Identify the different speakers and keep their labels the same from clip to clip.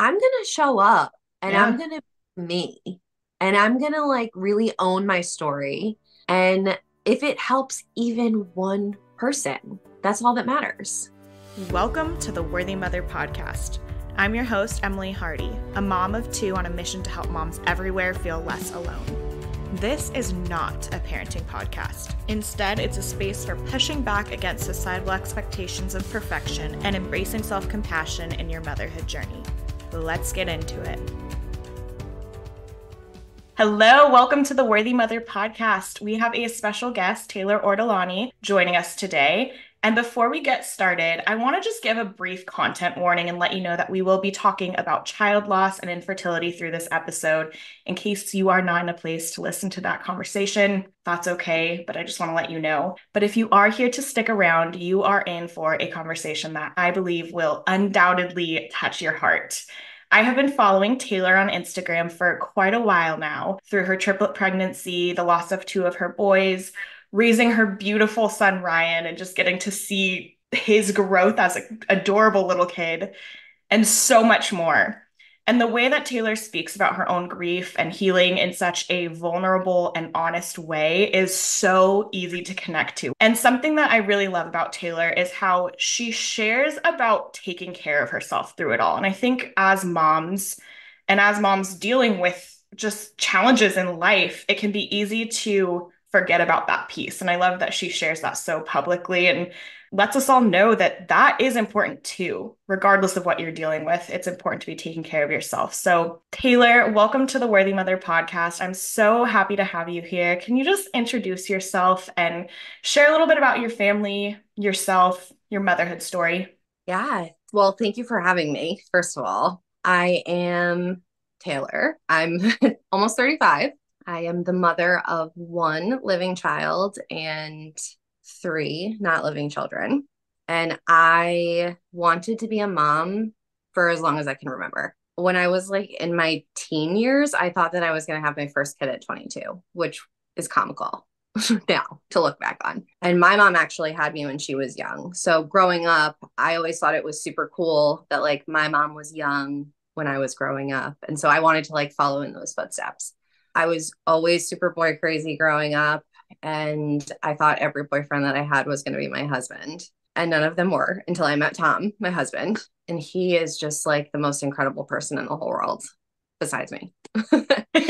Speaker 1: I'm going to show up and I'm
Speaker 2: Yeah.
Speaker 1: going to be me and I'm going to like really own my story. And if it helps even one person, that's all that matters.
Speaker 2: Welcome to the Worthy Mother podcast. I'm your host, Emily Hardy, a mom of two on a mission to help moms everywhere feel less alone. This is not a parenting podcast. Instead, it's a space for pushing back against societal expectations of perfection and embracing self-compassion in your motherhood journey. Let's get into it. Hello, welcome to the Worthy Mother podcast. We have a special guest, Taylor Ortolani, joining us today. And before we get started, I want to just give a brief content warning and let you know that we will be talking about child loss and infertility through this episode. In case you are not in a place to listen to that conversation, that's okay, but I just want to let you know. But if you are here to stick around, you are in for a conversation that I believe will undoubtedly touch your heart. I have been following Taylor on Instagram for quite a while now through her triplet pregnancy, the loss of two of her boys, raising her beautiful son Ryan, and just getting to see his growth as an adorable little kid, and so much more. And the way that Taylor speaks about her own grief and healing in such a vulnerable and honest way is so easy to connect to. And something that I really love about Taylor is how she shares about taking care of herself through it all. And I think as moms, and as moms dealing with just challenges in life, it can be easy to forget about that piece. And I love that she shares that so publicly and lets us all know that that is important too, regardless of what you're dealing with. It's important to be taking care of yourself. So, Taylor, welcome to the Worthy Mother podcast. I'm so happy to have you here. Can you just introduce yourself and share a little bit about your family, yourself, your motherhood story?
Speaker 1: Yeah. Well, thank you for having me. First of all, I am Taylor. I'm almost 35. I am the mother of one living child and three not living children. And I wanted to be a mom for as long as I can remember. When I was like in my teen years, I thought that I was going to have my first kid at 22, which is comical now to look back on. And my mom actually had me when she was young. So growing up, I always thought it was super cool that like my mom was young when I was growing up. And so I wanted to like follow in those footsteps. I was always super boy crazy growing up. And I thought every boyfriend that I had was going to be my husband. And none of them were until I met Tom, my husband. And he is just like the most incredible person in the whole world, besides me.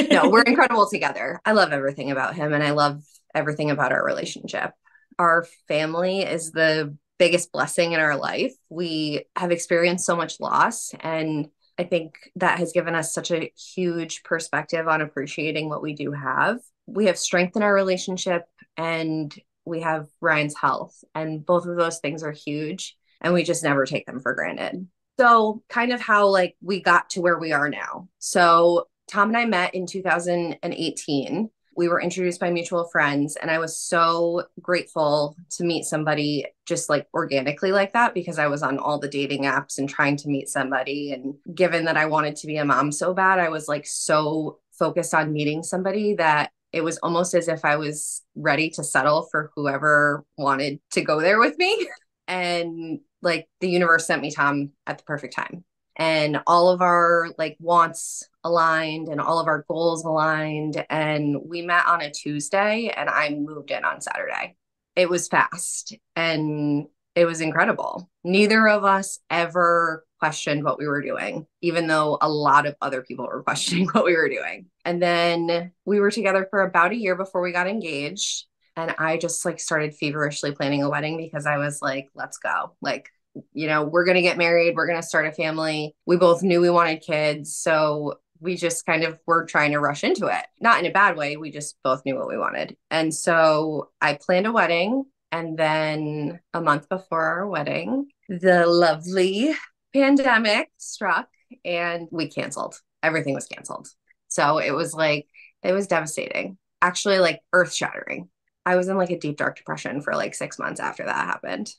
Speaker 1: No, we're incredible together. I love everything about him and I love everything about our relationship. Our family is the biggest blessing in our life. We have experienced so much loss, and I think that has given us such a huge perspective on appreciating what we do have. We have strength in our relationship and we have Ryan's health, and both of those things are huge, and we just never take them for granted. So, kind of how like we got to where we are now. So, Tom and I met in 2018. We were introduced by mutual friends, and I was so grateful to meet somebody just like organically like that because I was on all the dating apps and trying to meet somebody. And given that I wanted to be a mom so bad, I was like so focused on meeting somebody that it was almost as if I was ready to settle for whoever wanted to go there with me. And like the universe sent me Tom at the perfect time, and all of our like wants aligned and all of our goals aligned, and we met on a Tuesday and I moved in on Saturday. It was fast and it was incredible. Neither of us ever questioned what we were doing, even though a lot of other people were questioning what we were doing. And then we were together for about a year before we got engaged, and I just like started feverishly planning a wedding because I was like, let's go. Like, we're going to get married. We're going to start a family. We both knew we wanted kids. So we just kind of were trying to rush into it. Not in a bad way. We just both knew what we wanted. And so I planned a wedding. And then a month before our wedding, the lovely pandemic struck and we canceled. Everything was canceled. So it was like, it was devastating, actually, like earth shattering. I was in like a deep, dark depression for like 6 months after that happened.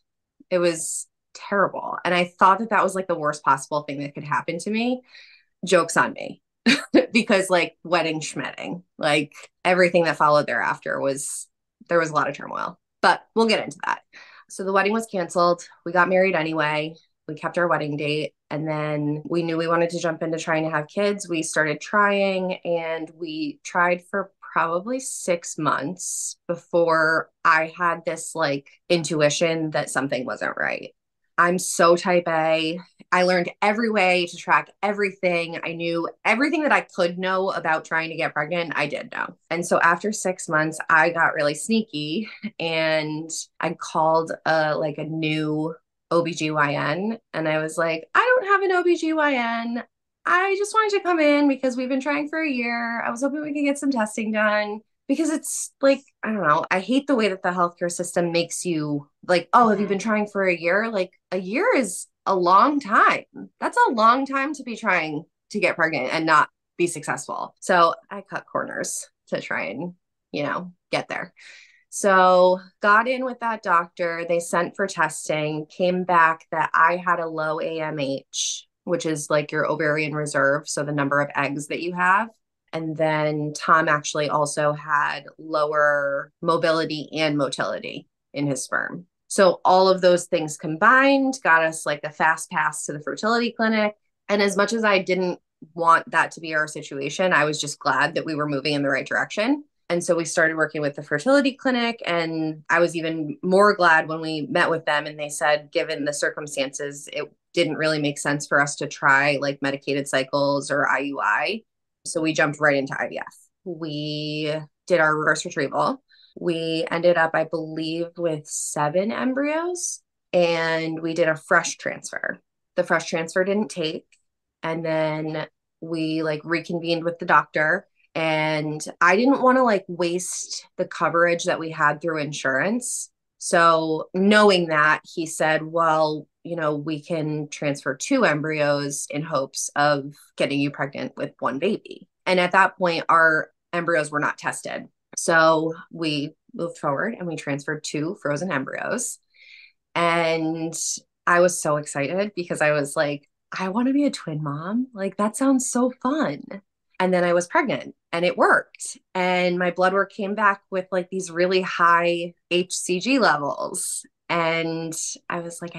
Speaker 1: It was terrible. And I thought that that was like the worst possible thing that could happen to me. Joke's on me. Because like wedding schmedding, like everything that followed thereafter was, there was a lot of turmoil, but we'll get into that. So the wedding was canceled. We got married anyway. We kept our wedding date. And then we knew we wanted to jump into trying to have kids. We started trying and we tried for probably 6 months before I had this like intuition that something wasn't right. I'm so type A. I learned every way to track everything. I knew everything that I could know about trying to get pregnant, I did know. And so after 6 months, I got really sneaky and I called a new OBGYN and I was like, I don't have an OBGYN. I just wanted to come in because we've been trying for a year. I was hoping we could get some testing done because it's like, I don't know, I hate the way that the healthcare system makes you like, oh, have you been
Speaker 2: Mhm.
Speaker 1: trying for a year? Like a year is a long time. That's a long time to be trying to get pregnant and not be successful. So I cut corners to try and, get there. So got in with that doctor. They sent for testing, came back that I had a low AMH, which is like your ovarian reserve. So the number of eggs that you have. And then Tom actually also had lower mobility and motility in his sperm. So all of those things combined got us like a fast pass to the fertility clinic. And as much as I didn't want that to be our situation, I was just glad that we were moving in the right direction. And so we started working with the fertility clinic. And I was even more glad when we met with them and they said, given the circumstances, it didn't really make sense for us to try like medicated cycles or IUI. So we jumped right into IVF. We did our reverse retrieval. We ended up, I believe, with 7 embryos and we did a fresh transfer. The fresh transfer didn't take. And then we like reconvened with the doctor and I didn't want to like waste the coverage that we had through insurance. So knowing that, he said, well, we can transfer 2 embryos in hopes of getting you pregnant with one baby. And at that point, our embryos were not tested. So we moved forward and we transferred 2 frozen embryos. And I was so excited because I was like, I want to be a twin mom. Like, that sounds so fun. And then I was pregnant and it worked. And my blood work came back with like these really high HCG levels. And I was like,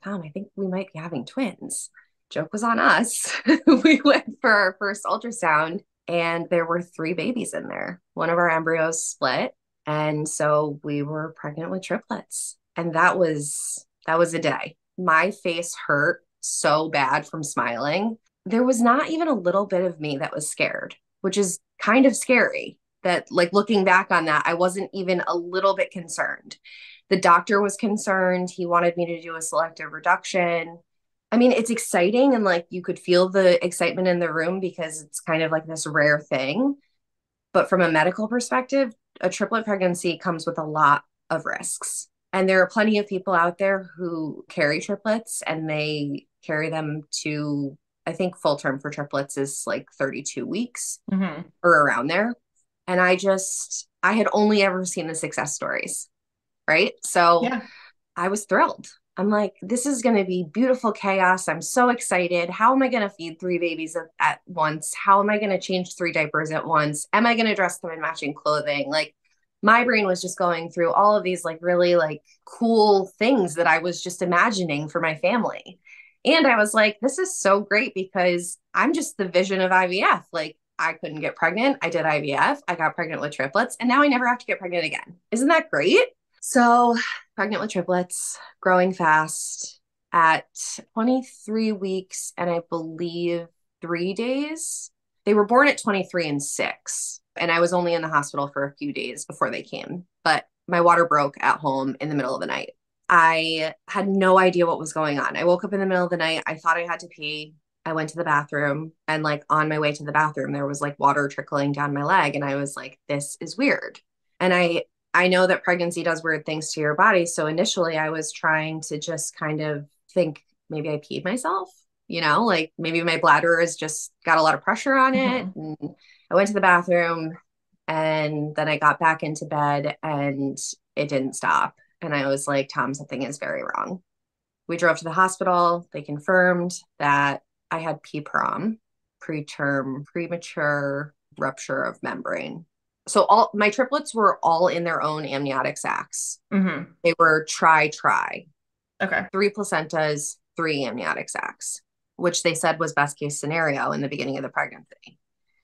Speaker 1: Tom, I think we might be having twins. Joke was on us. We went for our first ultrasound and there were 3 babies in there. One of our embryos split. And so we were pregnant with triplets. And that was a day. My face hurt so bad from smiling. There was not even a little bit of me that was scared, which is kind of scary that like looking back on that, I wasn't even a little bit concerned. The doctor was concerned. He wanted me to do a selective reduction. I mean, it's exciting and like you could feel the excitement in the room because it's kind of like this rare thing. But from a medical perspective, a triplet pregnancy comes with a lot of risks. And there are plenty of people out there who carry triplets and they carry them to, I think full term for triplets is like 32 weeks
Speaker 2: Mhm.
Speaker 1: or around there. And I had only ever seen the success stories, right? So
Speaker 2: Yeah.
Speaker 1: I was thrilled. I'm like, this is going to be beautiful chaos. I'm so excited. How am I going to feed 3 babies at once? How am I going to change 3 diapers at once? Am I going to dress them in matching clothing? Like, my brain was just going through all of these like really like cool things that I was just imagining for my family. And I was like, this is so great because I'm just the vision of IVF. Like, I couldn't get pregnant. I did IVF. I got pregnant with triplets, and now I never have to get pregnant again. Isn't that great? So, pregnant with triplets, growing fast at 23 weeks and I believe 3 days. They were born at 23 and 6. And I was only in the hospital for a few days before they came. But my water broke at home in the middle of the night. I had no idea what was going on. I woke up in the middle of the night. I thought I had to pee. I went to the bathroom and like on my way to the bathroom, there was like water trickling down my leg. And I was like, this is weird. And I know that pregnancy does weird things to your body. So initially I was trying to just kind of think maybe I peed myself, like maybe my bladder has just got a lot of pressure on it.
Speaker 2: Mhm.
Speaker 1: And I went to the bathroom and then I got back into bed and it didn't stop. And I was like, Tom, something is very wrong. We drove to the hospital. They confirmed that I had PPROM, preterm premature rupture of membrane. So all my triplets were all in their own amniotic sacs.
Speaker 2: Mhm.
Speaker 1: They were try,
Speaker 2: Okay.
Speaker 1: 3 placentas, 3 amniotic sacs. which they said was best case scenario in the beginning of the pregnancy.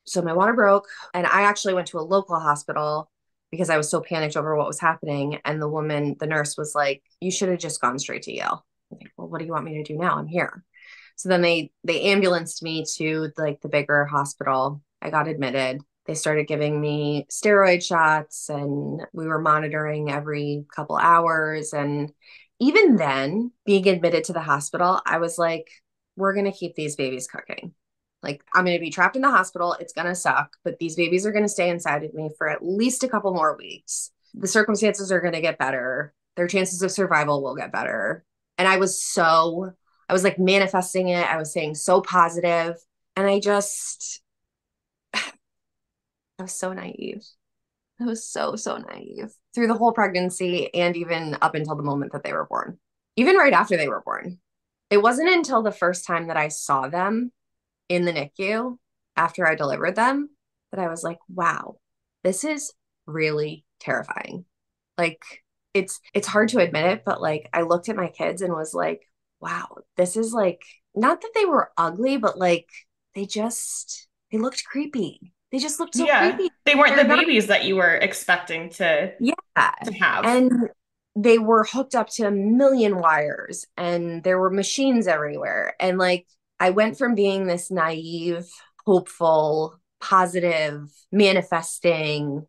Speaker 1: So my water broke, and I actually went to a local hospital because I was so panicked over what was happening. And the nurse was like, "You should have just gone straight to Yale." I think, well, what do you want me to do now? I'm here. So then they ambulanced me to like the bigger hospital. I got admitted. They started giving me steroid shots, and we were monitoring every couple hours. And even then, being admitted to the hospital, I was like, we're going to keep these babies cooking. Like, I'm going to be trapped in the hospital. It's going to suck, but these babies are going to stay inside of me for at least a couple more weeks. The circumstances are going to get better. Their chances of survival will get better. And I was like manifesting it. I was saying so positive. And I was so naive. I was so, so naive through the whole pregnancy and even up until the moment that they were born, even right after they were born. It wasn't until the first time that I saw them in the NICU after I delivered them that I was like, wow, this is really terrifying. Like it's hard to admit it, but like I looked at my kids and was like, wow, this is like not that they were ugly, but like they looked creepy. They just looked so
Speaker 2: Yeah.
Speaker 1: creepy.
Speaker 2: They weren't the
Speaker 1: They're not,
Speaker 2: babies that you were expecting
Speaker 1: yeah.
Speaker 2: to have.
Speaker 1: And they were hooked up to a million wires and there were machines everywhere. And like I went from being this naive, hopeful, positive, manifesting,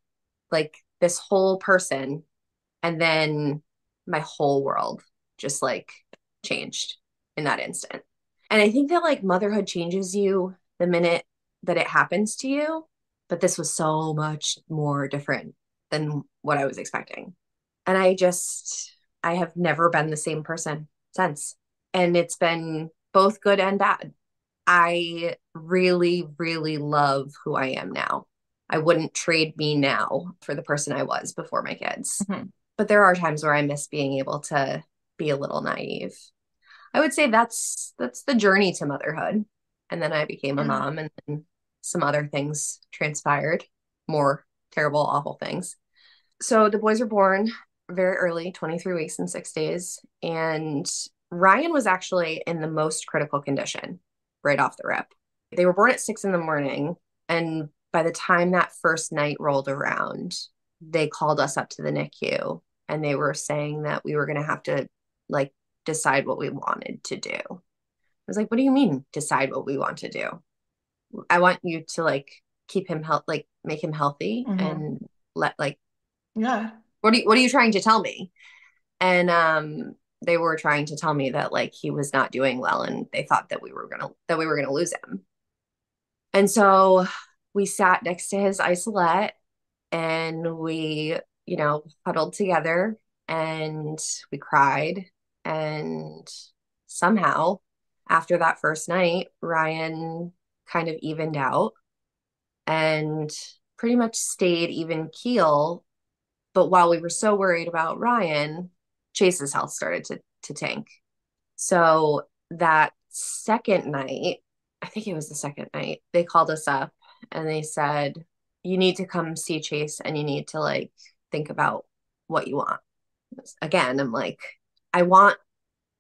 Speaker 1: like this whole person. And then my whole world just like changed in that instant. And I think that like motherhood changes you the minute that it happens to you. But this was so much more different than what I was expecting. And I have never been the same person since. And it's been both good and bad. I really, really love who I am now. I wouldn't trade me now for the person I was before my kids.
Speaker 2: Mhm.
Speaker 1: But there are times where I miss being able to be a little naive. I would say that's the journey to motherhood. And then I became a
Speaker 2: Yeah.
Speaker 1: mom and then some other things transpired, more terrible, awful things. So the boys were born very early, 23 weeks and 6 days. And Ryan was actually in the most critical condition right off the rip. They were born at 6 in the morning. And by the time that first night rolled around, they called us up to the NICU and they were saying that we were going to have to like decide what we wanted to do. I was like, what do you mean decide what we want to do? I want you to like keep him like make him healthy
Speaker 2: Hmm.
Speaker 1: and let like
Speaker 2: Yeah.
Speaker 1: what are you trying to tell me? And they were trying to tell me that like he was not doing well and they thought that we were gonna lose him. And so we sat next to his isolette and we, huddled together and we cried. And somehow after that first night, Ryan kind of evened out and pretty much stayed even keel. But while we were so worried about Ryan, Chase's health started to tank. So that second night, I think it was the second night, they called us up and they said, you need to come see Chase and you need to like think about what you want. Again, I'm like, I want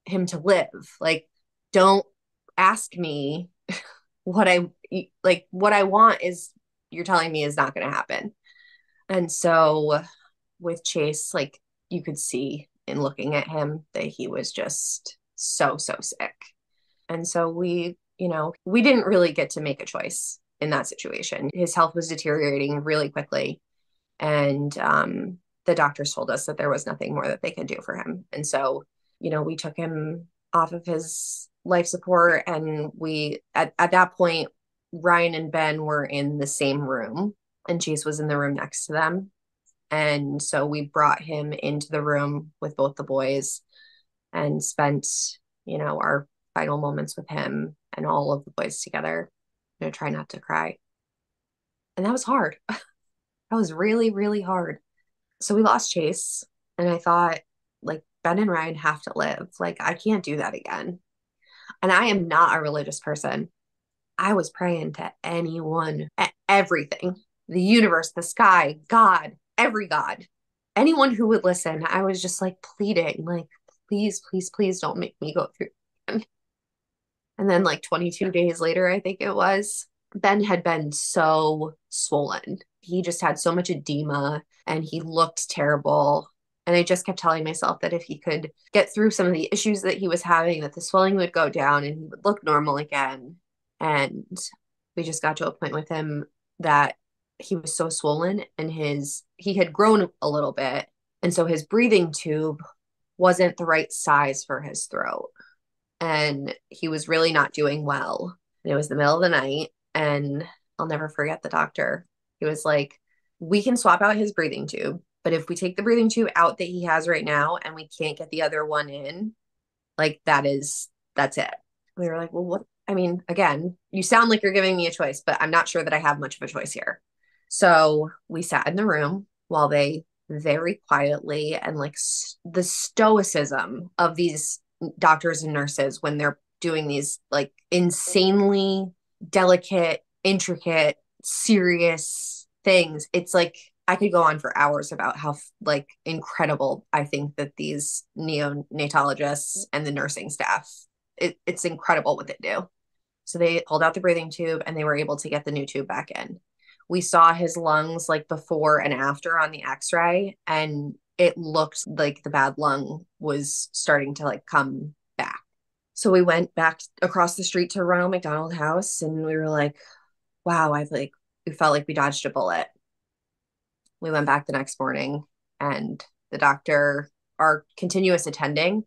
Speaker 1: him to live. Like, don't ask me what I what I want is you're telling me is not going to happen. And so with Chase, like you could see in looking at him that he was just so, so sick. And so we didn't really get to make a choice in that situation. His health was deteriorating really quickly. And the doctors told us that there was nothing more that they could do for him. And so, we took him off of his life support. And at that point, Ryan and Ben were in the same room and Chase was in the room next to them. And so we brought him into the room with both the boys and spent, our final moments with him and all of the boys together, try not to cry. And that was hard. That was really, really hard. So we lost Chase. And I thought, like, Ben and Ryan have to live. Like, I can't do that again. And I am not a religious person. I was praying to anyone, everything, the universe, the sky, God, every God, anyone who would listen. I was just like pleading, like, please, please, please don't make me go through. And And then like 22 days later, I think it was, Ben had been so swollen. He just had so much edema and he looked terrible. And I just kept telling myself that if he could get through some of the issues that he was having, that the swelling would go down and he would look normal again. And we just got to a point with him that he was so swollen and he had grown a little bit. And so his breathing tube wasn't the right size for his throat. And he was really not doing well. And it was the middle of the night. And I'll never forget the doctor. He was like, we can swap out his breathing tube, but if we take the breathing tube out that he has right now and we can't get the other one in, like that's it. We were like, well, what? I mean, again, you sound like you're giving me a choice, but I'm not sure that I have much of a choice here. So we sat in the room while they very quietly and like the stoicism of these doctors and nurses when they're doing these like insanely delicate, intricate, serious things. It's like I could go on for hours about how like incredible I think that these neonatologists and the nursing staff, it's incredible what they do. So they pulled out the breathing tube and they were able to get the new tube back in. We saw his lungs like before and after on the x-ray, and it looked like the bad lung was starting to like come back. So we went back across the street to Ronald McDonald House and we were like, wow, we felt like we dodged a bullet. We went back the next morning and the doctor, our continuous attending,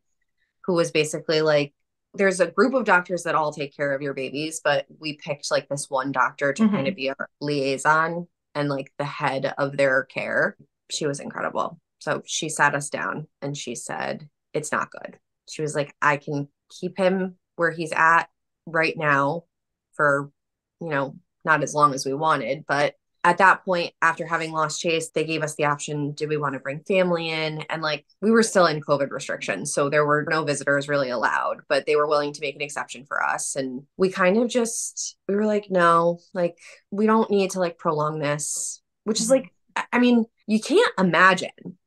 Speaker 1: who was basically like, there's a group of doctors that all take care of your babies, but we picked like this one doctor to kind of
Speaker 2: Mm-hmm.
Speaker 1: be our liaison and like the head of their care. She was incredible. So she sat us down and she said, it's not good. She was like, I can keep him where he's at right now for, you know, not as long as we wanted, but at that point, after having lost Chase, they gave us the option, did we want to bring family in? And like we were still in COVID restrictions. So there were no visitors really allowed, but they were willing to make an exception for us. And we kind of just, we were like, no, like we don't need to like prolong this, which is
Speaker 2: Mm-hmm.
Speaker 1: like, I mean, you can't imagine,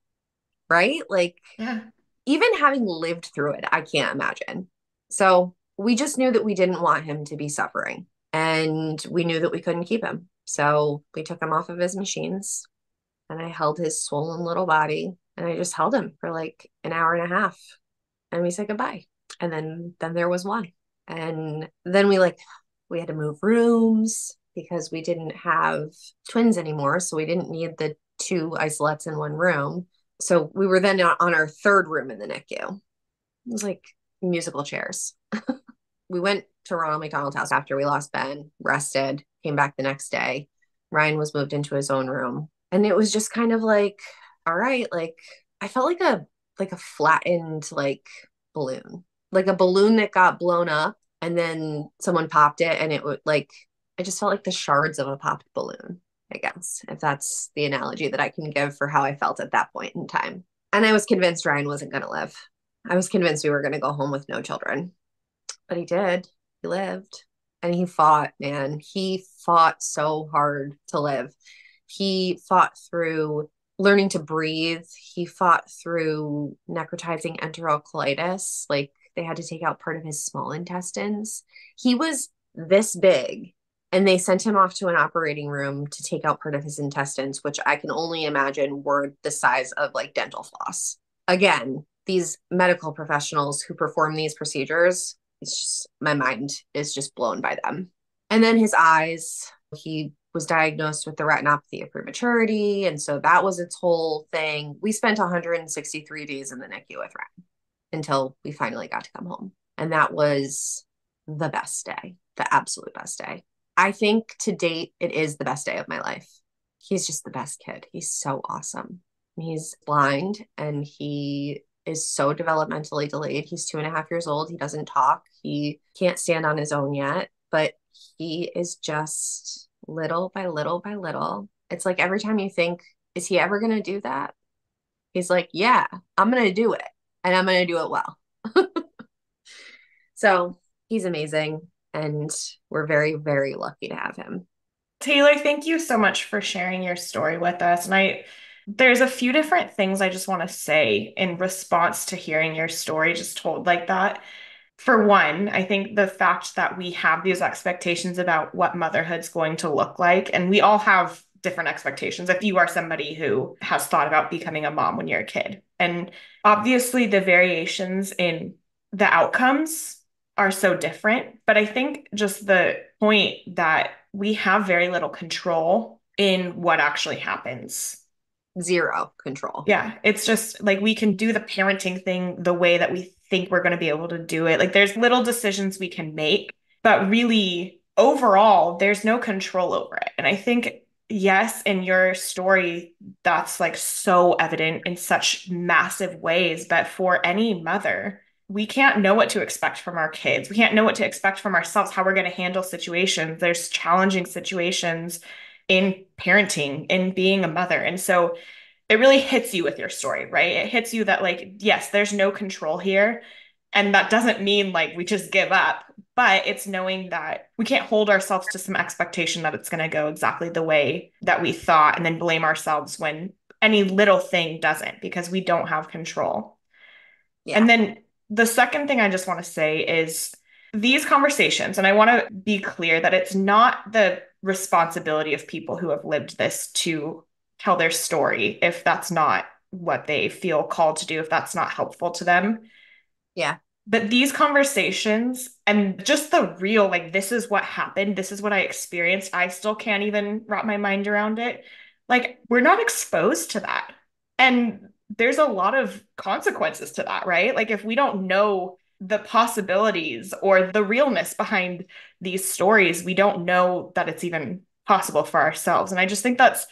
Speaker 1: right? Like
Speaker 2: Yeah.
Speaker 1: even having lived through it, I can't imagine. So we just knew that we didn't want him to be suffering and we knew that we couldn't keep him. So we took him off of his machines and I held his swollen little body and I just held him for like an hour and a half and we said goodbye. And then there was one. And then we had to move rooms because we didn't have twins anymore. So we didn't need the two isolates in one room. So we were then on our third room in the NICU. It was like musical chairs. We went to Ronald McDonald's house after we lost Ben, rested, came back the next day. Ryan was moved into his own room. And it was just kind of like, all right, like I felt like a flattened like balloon. Like a balloon that got blown up and then someone popped it and it would like I just felt like the shards of a popped balloon, I guess, if that's the analogy that I can give for how I felt at that point in time. And I was convinced Ryan wasn't going to live. I was convinced we were going to go home with no children, but he did. He lived and he fought, man. He fought so hard to live. He fought through learning to breathe. He fought through necrotizing enterocolitis. Like they had to take out part of his small intestines. He was this big and they sent him off to an operating room to take out part of his intestines, which I can only imagine were the size of like dental floss. Again, these medical professionals who perform these procedures, it's just my mind is just blown by them. And then his eyes, he was diagnosed with the retinopathy of prematurity. And so that was its whole thing. We spent 163 days in the NICU with Ryan until we finally got to come home. And that was the best day, the absolute best day. I think to date, it is the best day of my life. He's just the best kid. He's so awesome. He's blind and he is so developmentally delayed. He's 2.5 years old. He doesn't talk. He can't stand on his own yet, but he is just little by little by little. It's like every time you think, is he ever going to do that? He's like, yeah, I'm going to do it and I'm going to do it well. So he's amazing. And we're very, very lucky to have him.
Speaker 2: Taylor, thank you so much for sharing your story with us. And there's a few different things I just want to say in response to hearing your story just told like that. For one, I think the fact that we have these expectations about what motherhood's going to look like, and we all have different expectations. If you are somebody who has thought about becoming a mom when you're a kid, and obviously the variations in the outcomes are so different, but I think just the point that we have very little control in what actually happens.
Speaker 1: Zero control.
Speaker 2: Yeah, it's just like we can do the parenting thing the way that we think we're going to be able to do it. Like there's little decisions we can make, but really overall, there's no control over it. And I think, yes, in your story, that's like so evident in such massive ways. But for any mother, we can't know what to expect from our kids. We can't know what to expect from ourselves, how we're going to handle situations. There's challenging situations in parenting, in being a mother. And so, it really hits you with your story, right? It hits you that, like, yes, there's no control here. And that doesn't mean like we just give up, but it's knowing that we can't hold ourselves to some expectation that it's going to go exactly the way that we thought and then blame ourselves when any little thing doesn't because we don't have control.
Speaker 1: Yeah.
Speaker 2: And then the second thing I just want to say is these conversations, and I want to be clear that it's not the responsibility of people who have lived this to tell their story if that's not what they feel called to do, if that's not helpful to them.
Speaker 1: Yeah.
Speaker 2: But these conversations and just the real, like, this is what happened, this is what I experienced, I still can't even wrap my mind around it. Like, we're not exposed to that. And there's a lot of consequences to that, right? Like, if we don't know the possibilities or the realness behind these stories, we don't know that it's even possible for ourselves. And I just think that's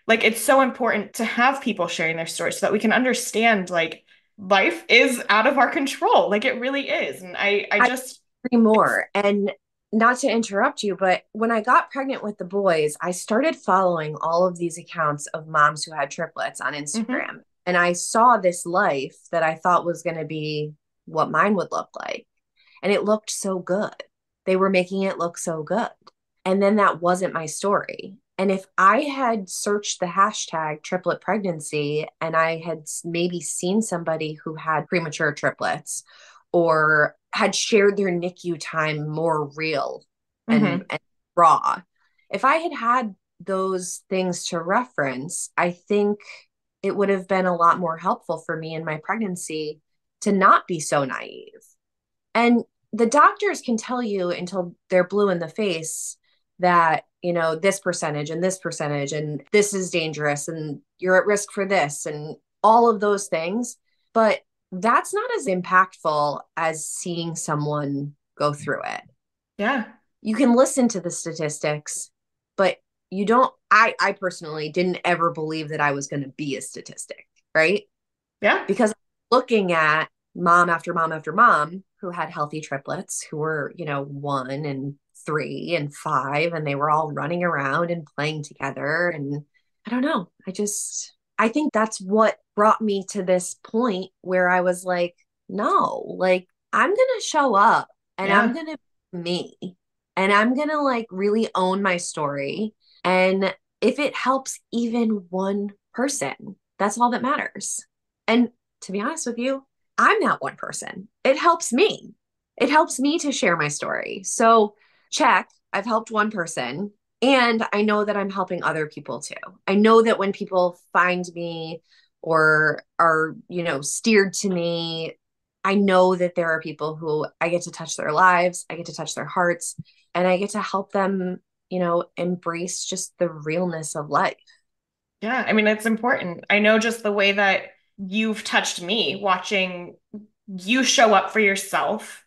Speaker 2: like, it's so important to have people sharing their stories so that we can understand, like, life is out of our control. Like it really is. And I
Speaker 1: I
Speaker 2: just,
Speaker 1: agree more. And not to interrupt you, but when I got pregnant with the boys, I started following all of these accounts of moms who had triplets on
Speaker 2: mhm,
Speaker 1: Instagram. And I saw this life that I thought was going to be what mine would look like. And it looked so good. They were making it look so good. And then that wasn't my story. And if I had searched the hashtag triplet pregnancy and I had maybe seen somebody who had premature triplets or had shared their NICU time more real
Speaker 2: mhm.
Speaker 1: and raw, if I had had those things to reference, I think it would have been a lot more helpful for me in my pregnancy to not be so naive. And the doctors can tell you until they're blue in the face that, this percentage and this is dangerous and you're at risk for this and all of those things. But that's not as impactful as seeing someone go through it.
Speaker 2: Yeah.
Speaker 1: You can listen to the statistics, but you don't, I personally didn't ever believe that I was going to be a statistic, right?
Speaker 2: Yeah.
Speaker 1: Because looking at mom after mom after mom who had healthy triplets who were, 1 and 3 and 5, and they were all running around and playing together. And I don't know. I think that's what brought me to this point where I was like, no, like I'm going to show up and I'm
Speaker 2: Yeah.
Speaker 1: going to be me and I'm going to like really own my story. And if it helps even one person, that's all that matters. And to be honest with you, I'm that one person. It helps me. It helps me to share my story. So, check, I've helped one person. And I know that I'm helping other people too. I know that when people find me or are, steered to me, I know that there are people who I get to touch their lives, I get to touch their hearts, and I get to help them, embrace just the realness of life.
Speaker 2: Yeah. I mean, it's important. I know just the way that you've touched me watching you show up for yourself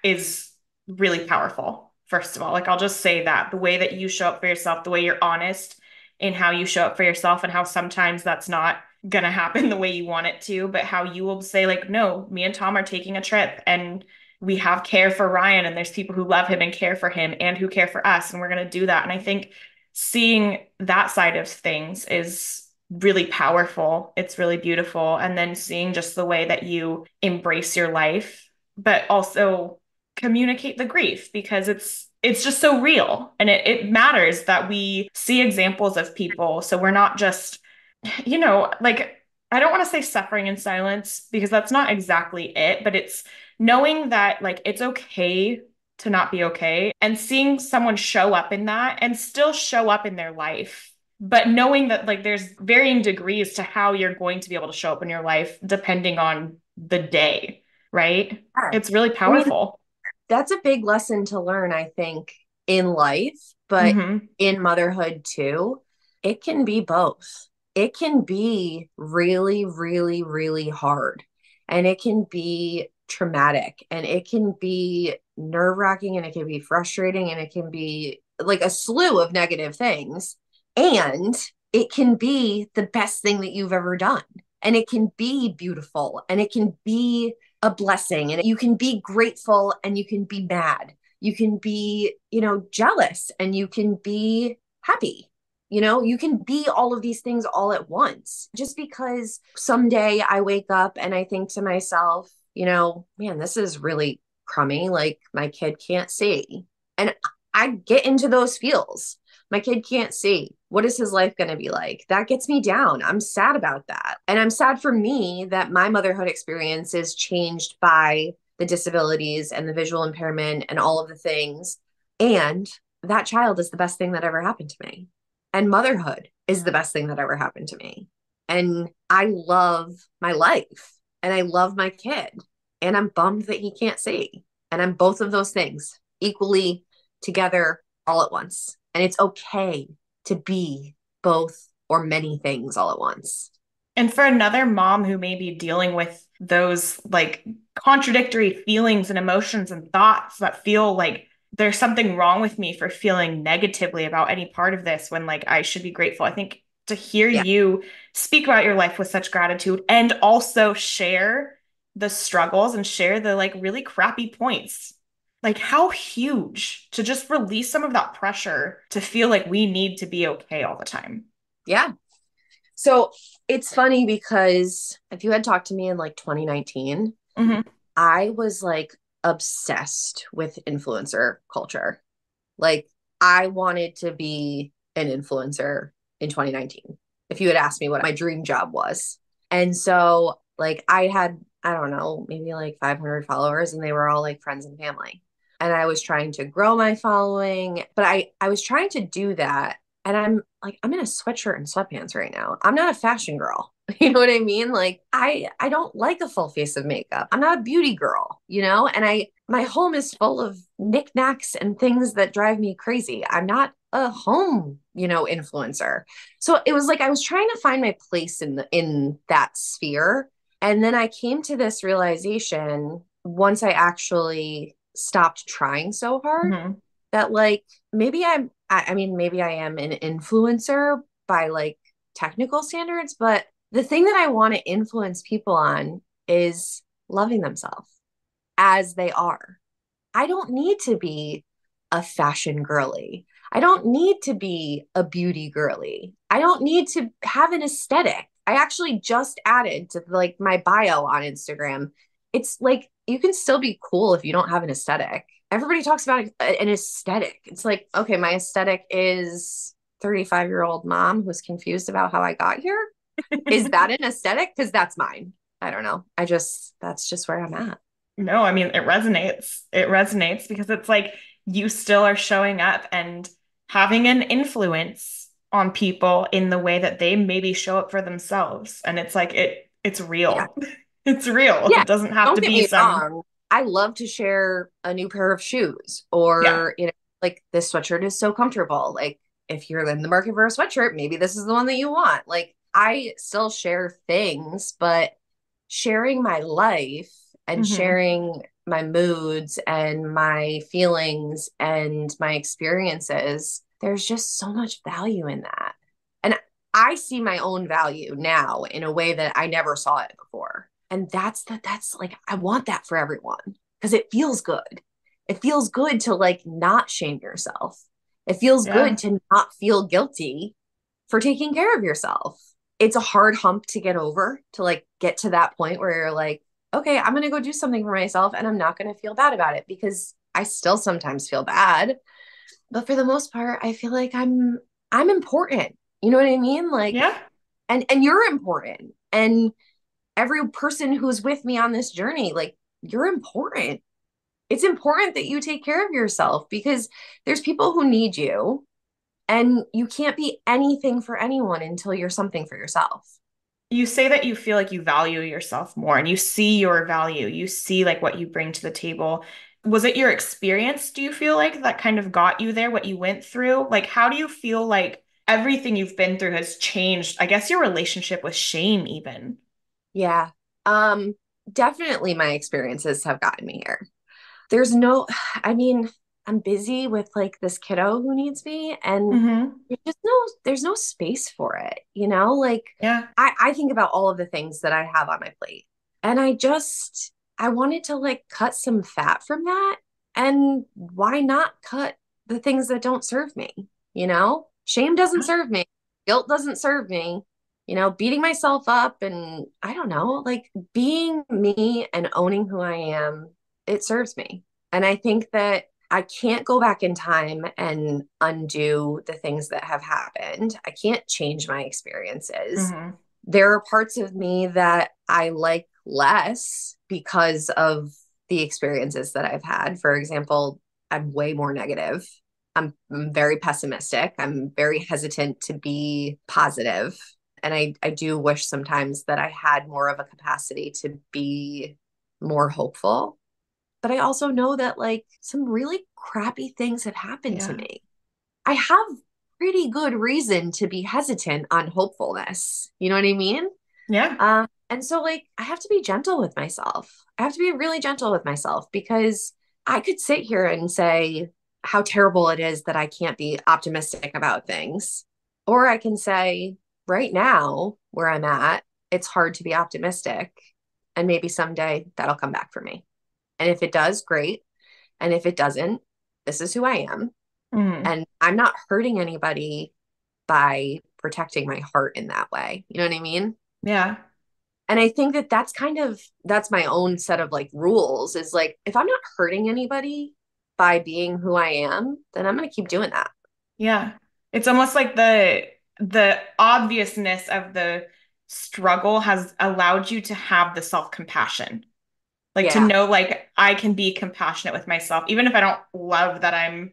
Speaker 2: is really powerful. First of all, like I'll just say that the way that you show up for yourself, the way you're honest in how you show up for yourself, and how sometimes that's not gonna happen the way you want it to, but how you will say, like, no, me and Tom are taking a trip and we have care for Ryan, and there's people who love him and care for him and who care for us, and we're gonna do that. And I think seeing that side of things is really powerful. It's really beautiful. And then seeing just the way that you embrace your life, but also communicate the grief because it's just so real, and it matters that we see examples of people so we're not just, like, I don't want to say suffering in silence because that's not exactly it, but it's knowing that like it's okay to not be okay and seeing someone show up in that and still show up in their life, but knowing that like there's varying degrees to how you're going to be able to show up in your life depending on the day, right?
Speaker 1: Yeah.
Speaker 2: It's really
Speaker 1: I mean,
Speaker 2: powerful.
Speaker 1: that's a big lesson to learn, I think, in life, but
Speaker 2: Hmm.
Speaker 1: in motherhood too. It can be both. It can be really, really, really hard. And it can be traumatic and it can be nerve wracking and it can be frustrating and it can be like a slew of negative things. And it can be the best thing that you've ever done. And it can be beautiful and it can be a blessing and you can be grateful and you can be mad. You can be, jealous and you can be happy. You can be all of these things all at once. Just because someday I wake up and I think to myself, man, this is really crummy. Like my kid can't see. And I get into those feels. My kid can't see. What is his life going to be like? That gets me down. I'm sad about that. And I'm sad for me that my motherhood experience is changed by the disabilities and the visual impairment and all of the things. And that child is the best thing that ever happened to me. And motherhood is the best thing that ever happened to me. And I love my life and I love my kid. And I'm bummed that he can't see. And I'm both of those things equally together all at once. And it's okay to be both or many things all at once.
Speaker 2: And for another mom who may be dealing with those like contradictory feelings and emotions and thoughts that feel like there's something wrong with me for feeling negatively about any part of this when like I should be grateful. I think to hear
Speaker 1: Yeah.
Speaker 2: you speak about your life with such gratitude and also share the struggles and share the like really crappy points. Like how huge to just release some of that pressure to feel like we need to be okay all the time.
Speaker 1: Yeah. So it's funny because if you had talked to me in like 2019,
Speaker 2: Hmm.
Speaker 1: I was like obsessed with influencer culture. Like I wanted to be an influencer in 2019. If you had asked me what my dream job was. And so like I had, I don't know, maybe like 500 followers and they were all like friends and family. And I was trying to grow my following, but I was trying to do that and I'm in a sweatshirt and sweatpants right now. I'm not a fashion girl. You know what I mean? Like I don't like a full face of makeup. I'm not a beauty girl, and my home is full of knickknacks and things that drive me crazy. I'm not a home, influencer. So it was like I was trying to find my place in that sphere. And then I came to this realization once I actually stopped trying so hard
Speaker 2: Hmm.
Speaker 1: that like maybe maybe I am an influencer by like technical standards, but the thing that I want to influence people on is loving themselves as they are. I don't need to be a fashion girly. I don't need to be a beauty girly. I don't need to have an aesthetic. I actually just added to like my bio on Instagram. It's like you can still be cool if you don't have an aesthetic. Everybody talks about an aesthetic. It's like, okay, my aesthetic is 35-year-old mom who's confused about how I got here. Is that an aesthetic? Because that's mine. I don't know. That's just where I'm at.
Speaker 2: No, I mean, it resonates. It resonates because it's like you still are showing up and having an influence on people in the way that they maybe show up for themselves. And it's like it's
Speaker 1: Yeah.
Speaker 2: real. It's real.
Speaker 1: Yeah.
Speaker 2: It doesn't have
Speaker 1: Don't
Speaker 2: to
Speaker 1: get
Speaker 2: be
Speaker 1: me
Speaker 2: some,
Speaker 1: wrong. I love to share a new pair of shoes
Speaker 2: yeah.
Speaker 1: or, like this sweatshirt is so comfortable. Like if you're in the market for a sweatshirt, maybe this is the one that you want. Like I still share things, but sharing my life and
Speaker 2: Hmm.
Speaker 1: sharing my moods and my feelings and my experiences, there's just so much value in that. And I see my own value now in a way that I never saw it before. And that's like I want that for everyone because it feels good. It feels good to like not shame yourself. It feels good
Speaker 2: Yeah.
Speaker 1: to not feel guilty for taking care of yourself. It's a hard hump to get over to like get to that point where you're like, okay, I'm going to go do something for myself and I'm not going to feel bad about it because I still sometimes feel bad. But for the most part, I feel like I'm important. You know what I mean? Like
Speaker 2: Yeah.
Speaker 1: and you're important. And every person who's with me on this journey, like you're important. It's important that you take care of yourself because there's people who need you, and you can't be anything for anyone until you're something for yourself.
Speaker 2: You say that you feel like you value yourself more and you see your value. You see like what you bring to the table. Was it your experience, do you feel like, that kind of got you there, what you went through? Like, how do you feel like everything you've been through has changed? I guess your relationship with shame, even.
Speaker 1: Yeah. Um, Definitely my experiences have gotten me here. There's no, I mean, I'm busy with like this kiddo who needs me, and
Speaker 2: Hmm.
Speaker 1: there's no space for it, you know? Like
Speaker 2: Yeah.
Speaker 1: I think about all of the things that I have on my plate, and I wanted to like cut some fat from that. And why not cut the things that don't serve me? You know, shame doesn't serve me, guilt doesn't serve me. You know, beating myself up and I don't know, like being me and owning who I am, it serves me. And I think that I can't go back in time and undo the things that have happened. I can't change my experiences.
Speaker 2: Hmm.
Speaker 1: There are parts of me that I like less because of the experiences that I've had. For example, I'm way more negative. I'm very pessimistic. I'm very hesitant to be positive. And I do wish sometimes that I had more of a capacity to be more hopeful. But I also know that like some really crappy things have happened to
Speaker 2: Yeah.
Speaker 1: me. I have pretty good reason to be hesitant on hopefulness. You know what I mean?
Speaker 2: Yeah.
Speaker 1: And so, like, I have to be gentle with myself. I have to be really gentle with myself because I could sit here and say how terrible it is that I can't be optimistic about things. Or I can say, right now, where I'm at, it's hard to be optimistic. And maybe someday that'll come back for me. And if it does, great. And if it doesn't, this is who I am.
Speaker 2: Hmm.
Speaker 1: And I'm not hurting anybody by protecting my heart in that way. You know what I mean?
Speaker 2: Yeah.
Speaker 1: And I think that that's my own set of like rules is like if I'm not hurting anybody by being who I am, then I'm going to keep doing that.
Speaker 2: Yeah. It's almost like the obviousness of the struggle has allowed you to have the self-compassion. Like to
Speaker 1: Yeah.
Speaker 2: know like I can be compassionate with myself even if I don't love that I'm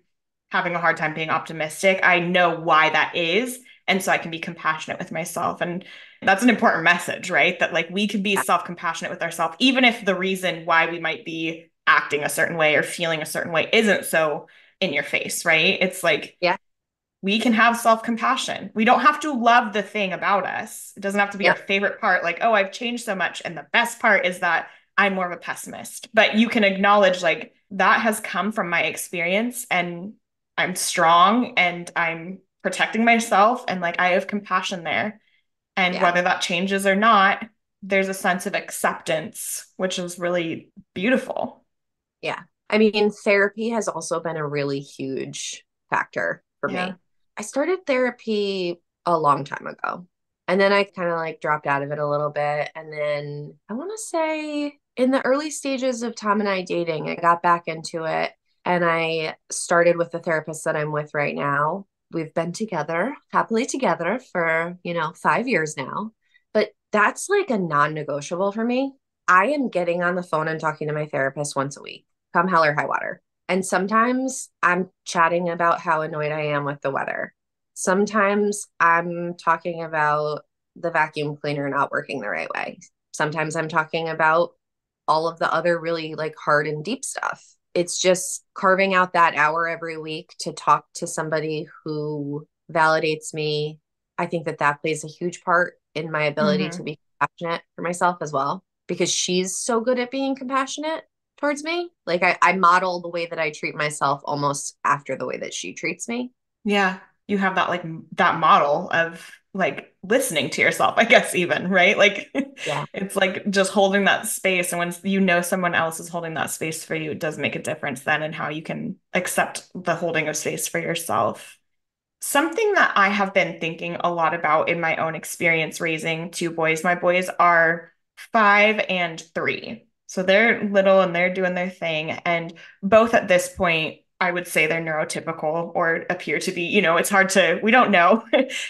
Speaker 2: having a hard time being optimistic. I know why that is, and so I can be compassionate with myself. And that's an important message, right? That like we can be
Speaker 1: Yeah.
Speaker 2: self-compassionate with ourselves even if the reason why we might be acting a certain way or feeling a certain way isn't so in your face, right? It's like
Speaker 1: Yeah.
Speaker 2: we can have self-compassion. We don't have to love the thing about us. It doesn't have to be our
Speaker 1: Yep.
Speaker 2: favorite part, like, oh, I've changed so much. And the best part is that I'm more of a pessimist. But you can acknowledge, like, that has come from my experience and I'm strong and I'm protecting myself and like I have compassion there. And
Speaker 1: Yeah.
Speaker 2: whether that changes or not, there's a sense of acceptance, which is really beautiful.
Speaker 1: Yeah. I mean, therapy has also been a really huge factor for
Speaker 2: Yeah.
Speaker 1: me. I started therapy a long time ago. And then I kind of like dropped out of it a little bit. And then I want to say in the early stages of Tom and I dating, I got back into it and I started with the therapist that I'm with right now. We've been together, happily together for, 5 years now. But that's like a non-negotiable for me. I am getting on the phone and talking to my therapist once a week, come hell or high water. And sometimes I'm chatting about how annoyed I am with the weather. Sometimes I'm talking about the vacuum cleaner not working the right way. Sometimes I'm talking about all of the other really like hard and deep stuff. It's just carving out that hour every week to talk to somebody who validates me. I think that that plays a huge part in my ability to
Speaker 2: Hmm.
Speaker 1: be compassionate for myself as well, because she's so good at being compassionate towards me. Like I model the way that I treat myself almost after the way that she treats me.
Speaker 2: Yeah, you have that like that model of like listening to yourself, I guess even, right? Like
Speaker 1: Yeah.
Speaker 2: it's like just holding that space. And when you know someone else is holding that space for you, it does make a difference then in how you can accept the holding of space for yourself. Something that I have been thinking a lot about in my own experience raising two boys. My boys are 5 and 3. So they're little and they're doing their thing. And both at this point, I would say they're neurotypical or appear to be, it's hard to, we don't know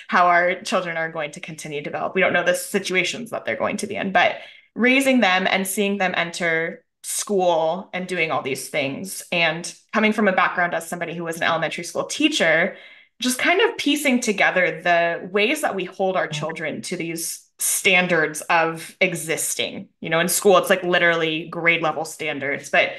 Speaker 2: how our children are going to continue to develop. We don't know the situations that they're going to be in, but raising them and seeing them enter school and doing all these things. And coming from a background as somebody who was an elementary school teacher, just kind of piecing together the ways that we hold our children to these standards of existing. In school, it's like literally grade level standards, but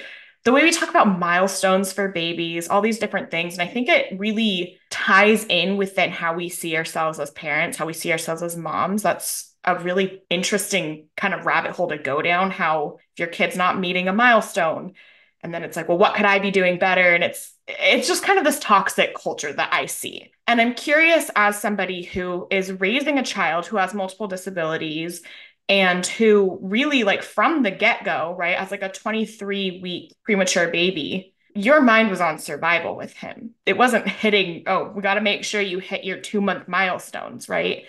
Speaker 2: the way we talk about milestones for babies, all these different things. And I think it really ties in with then how we see ourselves as parents, how we see ourselves as moms. That's a really interesting kind of rabbit hole to go down. How if your kid's not meeting a milestone, and then it's like, well, what could I be doing better? And it's just kind of this toxic culture that I see. And I'm curious, as somebody who is raising a child who has multiple disabilities and who really, like, from the get-go, right, as like a 23-week premature baby, your mind was on survival with him. It wasn't hitting, oh, we got to make sure you hit your 2-month milestones, right?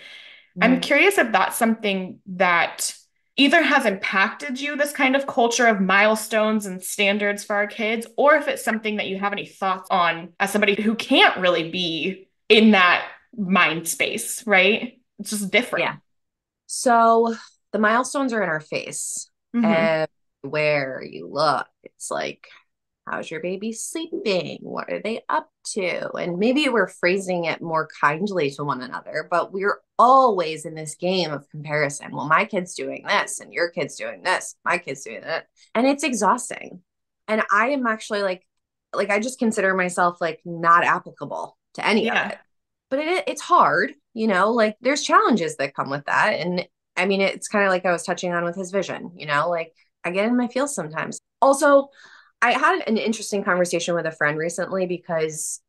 Speaker 2: I'm
Speaker 1: Mhm.
Speaker 2: curious if that's something that either has impacted you, this kind of culture of milestones and standards for our kids, or if it's something that you have any thoughts on as somebody who can't really be in that mind space, right? It's just different.
Speaker 1: Yeah. So the milestones are in our face.
Speaker 2: Hmm.
Speaker 1: Everywhere you look, it's like, how's your baby sleeping? What are they up to? And maybe we're phrasing it more kindly to one another, but we're always in this game of comparison. Well, my kid's doing this, and your kid's doing this, my kid's doing that. And it's exhausting. And I am actually like I just consider myself like not applicable to any of
Speaker 2: Yeah.
Speaker 1: it. But it's hard, like there's challenges that come with that. And I mean, it's kind of like I was touching on with his vision, like I get in my feels sometimes. Also, I had an interesting conversation with a friend recently because,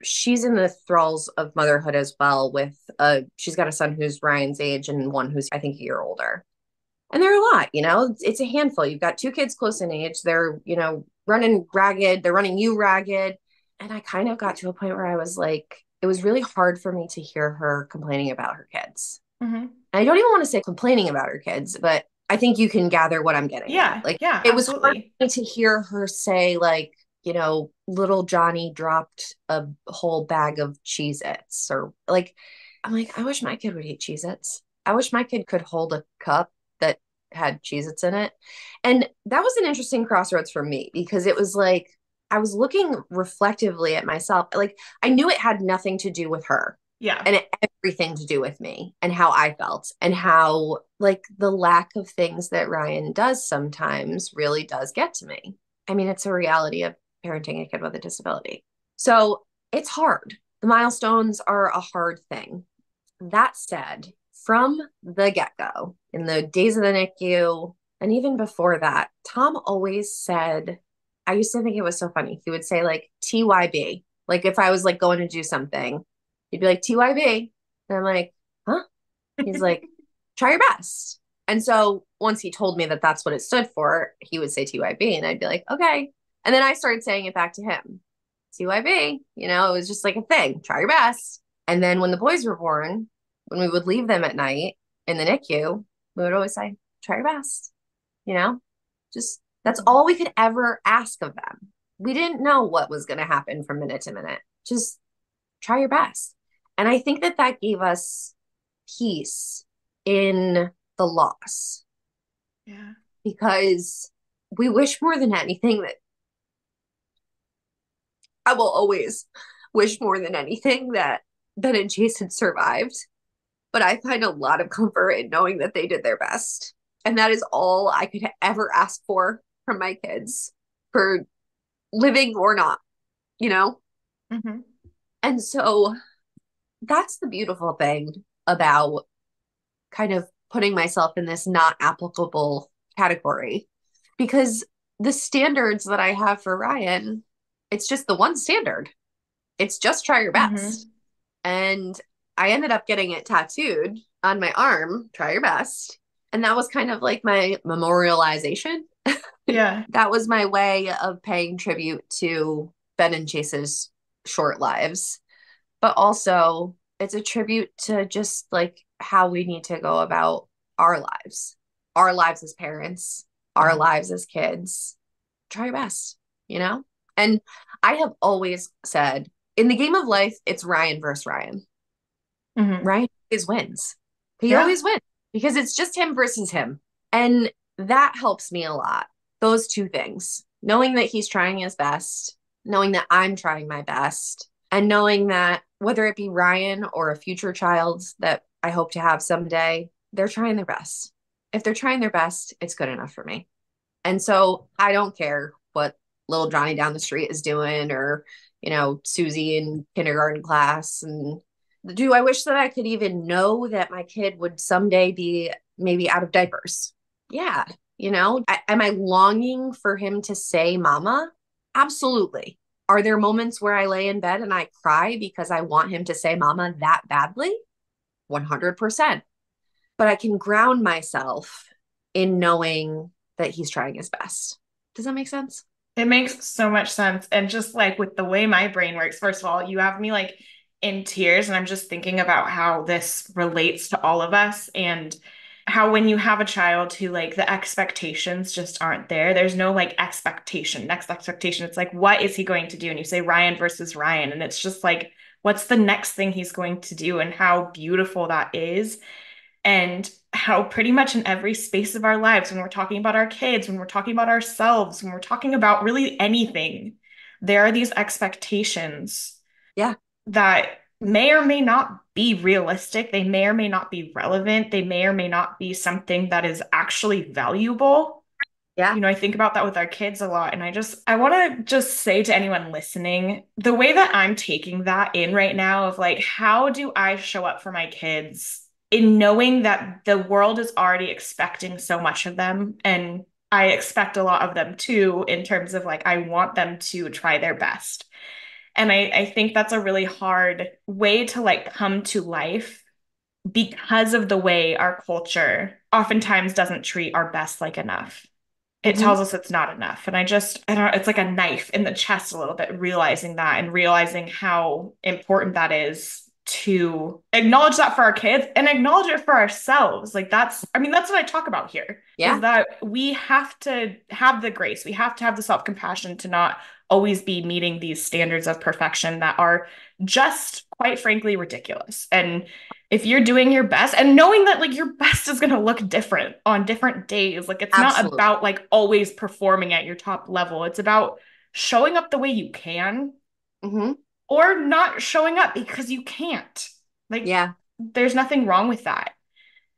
Speaker 1: she's in the thralls of motherhood as well with she's got a son who's Ryan's age and one who's I think a year older. And they're a lot, it's a handful. You've got two kids close in age. They're, running ragged. They're running you ragged. And I kind of got to a point where I was like, it was really hard for me to hear her complaining about her kids.
Speaker 2: Hmm.
Speaker 1: And I don't even want to say complaining about her kids, but I think you can gather what I'm getting at.
Speaker 2: Yeah.
Speaker 1: Like
Speaker 2: Yeah,
Speaker 1: it was hard
Speaker 2: absolutely.
Speaker 1: for me to hear her say, like, little Johnny dropped a whole bag of Cheez Its, or like, I'm like, I wish my kid would eat Cheez Its. I wish my kid could hold a cup that had Cheez Its in it. And that was an interesting crossroads for me because it was like, I was looking reflectively at myself. Like, I knew it had nothing to do with her
Speaker 2: Yeah.
Speaker 1: and everything to do with me and how I felt and how like the lack of things that Ryan does sometimes really does get to me. I mean, it's a reality of parenting a kid with a disability. So it's hard. The milestones are a hard thing. That said, from the get go, in the days of the NICU, and even before that, Tom always said, I used to think it was so funny. He would say, like, TYB. Like, if I was like going to do something, he'd be like, TYB. And I'm like, huh? He's like, try your best. And so once he told me that that's what it stood for, he would say TYB. And I'd be like, okay. And then I started saying it back to him, TYB. It was just like a thing, try your best. And then when the boys were born, when we would leave them at night in the NICU, we would always say, try your best, you know, just that's all we could ever ask of them. We didn't know what was going to happen from minute to minute. Just try your best. And I think that that gave us peace in the loss
Speaker 2: Yeah.
Speaker 1: because we wish more than anything that I will always wish more than anything that Ben and Jason survived. But I find a lot of comfort in knowing that they did their best. And that is all I could ever ask for from my kids for living or not, you know?
Speaker 2: Hmm.
Speaker 1: And so that's the beautiful thing about kind of putting myself in this not applicable category because the standards that I have for Ryan, it's just the one standard. It's just try your best.
Speaker 2: Hmm.
Speaker 1: And I ended up getting it tattooed on my arm, try your best. And that was kind of like my memorialization.
Speaker 2: Yeah.
Speaker 1: That was my way of paying tribute to Ben and Chase's short lives. But also, it's a tribute to just like how we need to go about our lives as parents, our lives as kids. Try your best, you know? And I have always said in the game of life, it's Ryan versus Ryan.
Speaker 2: Hmm.
Speaker 1: Ryan always wins. He
Speaker 2: Yeah.
Speaker 1: always wins because it's just him versus him. And that helps me a lot Those two things, knowing that he's trying his best, knowing that I'm trying my best, and knowing that whether it be Ryan or a future child that I hope to have someday, they're trying their best. If they're trying their best, it's good enough for me. And so I don't care what little Johnny down the street is doing or, Susie in kindergarten class. And do I wish that I could even know that my kid would someday be maybe out of diapers? Yeah. Am I longing for him to say mama? Absolutely. Are there moments where I lay in bed and I cry because I want him to say mama that badly? 100%. But I can ground myself in knowing that he's trying his best. Does that make sense?
Speaker 2: It makes so much sense. And just like with the way my brain works, first of all, you have me like in tears, and I'm just thinking about how this relates to all of us and how when you have a child who like the expectations just aren't there, there's no like next expectation. It's like, what is he going to do? And you say Ryan versus Ryan, and it's just like, what's the next thing he's going to do and how beautiful that is and how pretty much in every space of our lives, when we're talking about our kids, when we're talking about ourselves, when we're talking about really anything, there are these expectations
Speaker 1: Yeah.
Speaker 2: that may or may not be realistic. They may or may not be relevant. They may or may not be something that is actually valuable.
Speaker 1: Yeah.
Speaker 2: I think about that with our kids a lot. And I want to just say to anyone listening, the way that I'm taking that in right now of like, how do I show up for my kids in knowing that the world is already expecting so much of them? And I expect a lot of them too, in terms of like, I want them to try their best. And I think that's a really hard way to like come to life because of the way our culture oftentimes doesn't treat our best like enough. It
Speaker 1: Mm-hmm.
Speaker 2: tells us it's not enough. And I don't know, it's like a knife in the chest a little bit, realizing that and realizing how important that is to acknowledge that for our kids and acknowledge it for ourselves. Like that's what I talk about here is
Speaker 1: Yeah.
Speaker 2: that we have to have the grace. We have to have the self-compassion to not always be meeting these standards of perfection that are just quite frankly ridiculous. And if you're doing your best and knowing that like your best is going to look different on different days, like it's not
Speaker 1: Absolutely.
Speaker 2: about like always performing at your top level. It's about showing up the way you can
Speaker 1: Mm-hmm.
Speaker 2: or not showing up because you can't. Like
Speaker 1: Yeah.
Speaker 2: there's nothing wrong with that.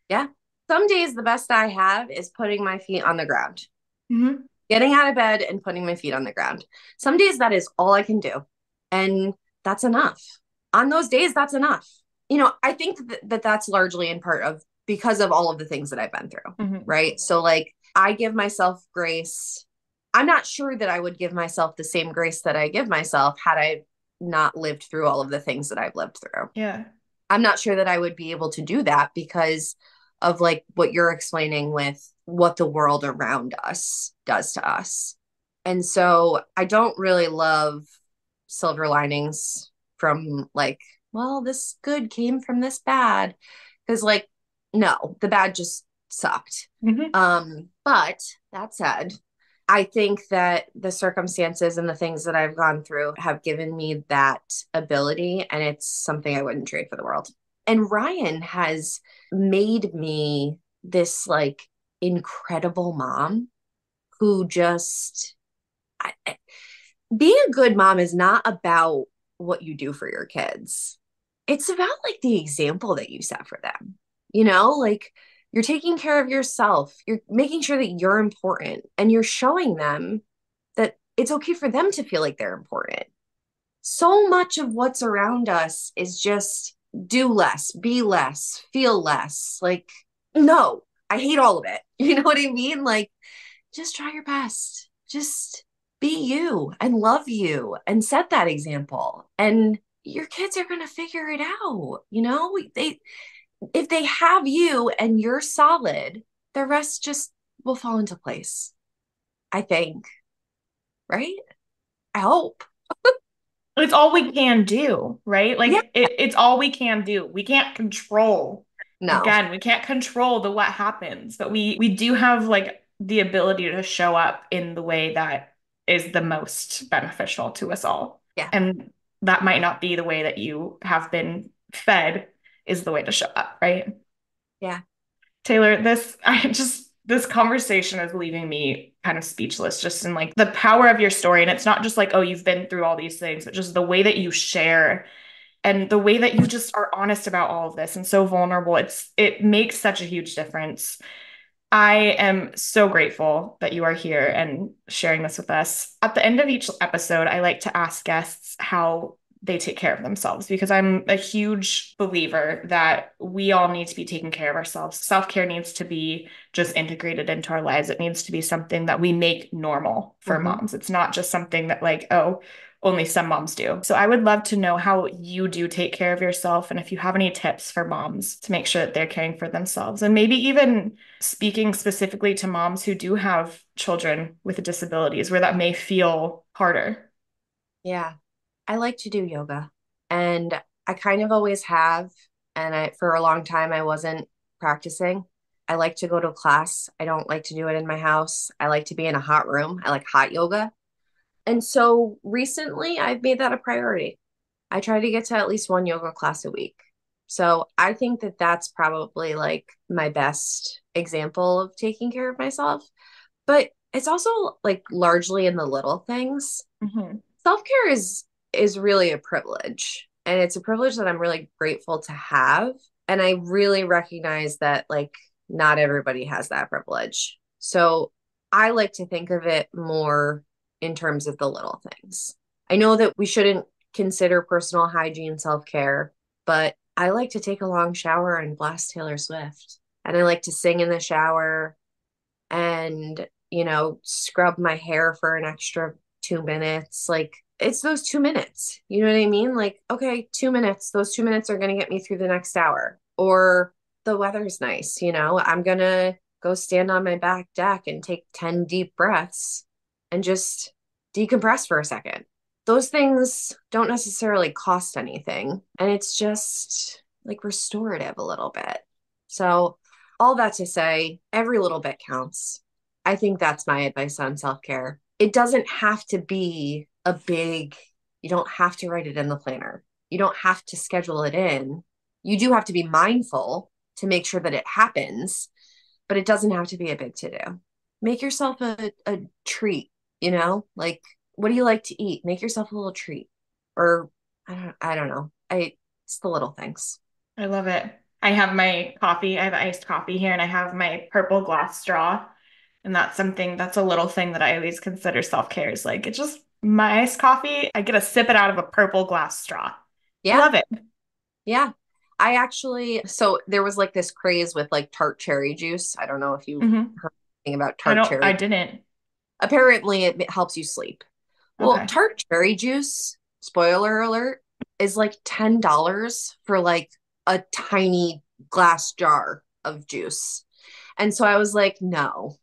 Speaker 1: Yeah. Some days the best I have is putting my feet on the ground,
Speaker 2: Mm-hmm.
Speaker 1: getting out of bed and putting my feet on the ground. Some days that is all I can do. And that's enough. On those days, that's enough. I think that that's largely in part of because of all of the things that I've been through.
Speaker 2: Mm-hmm.
Speaker 1: Right. So, like, I give myself grace. I'm not sure that I would give myself the same grace that I give myself had I not lived through all of the things that I've lived through.
Speaker 2: Yeah.
Speaker 1: I'm not sure that I would be able to do that because of like what you're explaining with what the world around us does to us. And so I don't really love silver linings from like, well, this good came from this bad. Cause like, no, the bad just sucked.
Speaker 2: Mm-hmm.
Speaker 1: But that said, I think that the circumstances and the things that I've gone through have given me that ability, and it's something I wouldn't trade for the world. And Ryan has made me this like incredible mom who just being a good mom is not about what you do for your kids. It's about like the example that you set for them. Like you're taking care of yourself. You're making sure that you're important and you're showing them that it's okay for them to feel like they're important. So much of what's around us is just do less, be less, feel less. Like, no, I hate all of it. You know what I mean? Like, just try your best. Just be you and love you and set that example. And your kids are going to figure it out. If they have you and you're solid, the rest just will fall into place. I think, right? I hope.
Speaker 2: It's all we can do, right?
Speaker 1: Yeah.
Speaker 2: Like it's all we can do. We can't control,
Speaker 1: No.
Speaker 2: again, we can't control the what happens, but we do have like the ability to show up in the way that is the most beneficial to us all.
Speaker 1: Yeah.
Speaker 2: And that might not be the way that you have been fed is the way to show up, right?
Speaker 1: Yeah.
Speaker 2: Taylor, this I just This conversation is leaving me kind of speechless, just in like the power of your story. And it's not just like, oh, you've been through all these things, but just the way that you share and the way that you just are honest about all of this and so vulnerable. It makes such a huge difference. I am so grateful that you are here and sharing this with us. At the end of each episode, I like to ask guests how they take care of themselves because I'm a huge believer that we all need to be taking care of ourselves. Self-care needs to be just integrated into our lives. It needs to be something that we make normal for
Speaker 1: Mhm.
Speaker 2: moms. It's not just something that, like, oh, only some moms do. So I would love to know how you do take care of yourself and if you have any tips for moms to make sure that they're caring for themselves. And maybe even speaking specifically to moms who do have children with disabilities where that may feel harder.
Speaker 1: Yeah. I like to do yoga and I kind of always have. And for a long time, I wasn't practicing. I like to go to class. I don't like to do it in my house. I like to be in a hot room. I like hot yoga. And so recently, I've made that a priority. I try to get to at least one yoga class a week. So I think that that's probably like my best example of taking care of myself. But it's also like largely in the little things.
Speaker 2: Mhm.
Speaker 1: Self-care is really a privilege. And it's a privilege that I'm really grateful to have. And I really recognize that like not everybody has that privilege. So I like to think of it more in terms of the little things. I know that we shouldn't consider personal hygiene self-care, but I like to take a long shower and blast Taylor Swift. And I like to sing in the shower and, scrub my hair for an extra 2 minutes. Like it's those 2 minutes. You know what I mean? Like, okay, 2 minutes. Those 2 minutes are going to get me through the next hour. Or the weather's nice. I'm going to go stand on my back deck and take 10 deep breaths and just decompress for a second. Those things don't necessarily cost anything. And it's just like restorative a little bit. So, all that to say, every little bit counts. I think that's my advice on self care. It doesn't have to be a big, you don't have to write it in the planner. You don't have to schedule it in. You do have to be mindful to make sure that it happens, but it doesn't have to be a big to do. Make yourself a treat, like what do you like to eat? Make yourself a little treat. Or I don't know. It's the little things.
Speaker 2: I love it. I have my coffee. I have iced coffee here and I have my purple glass straw. And that's something that's a little thing that I always consider self-care is like it's just my iced coffee. I get to sip it out of a purple glass straw. I
Speaker 1: Yeah.
Speaker 2: love it.
Speaker 1: Yeah. So there was like this craze with like tart cherry juice. I don't know if you've
Speaker 2: Hmm.
Speaker 1: heard anything about tart
Speaker 2: I
Speaker 1: cherry.
Speaker 2: didn't.
Speaker 1: Apparently, it helps you sleep. Well,
Speaker 2: Okay.
Speaker 1: tart cherry juice, spoiler alert, is like $10 for like a tiny glass jar of juice. And so I was like, no,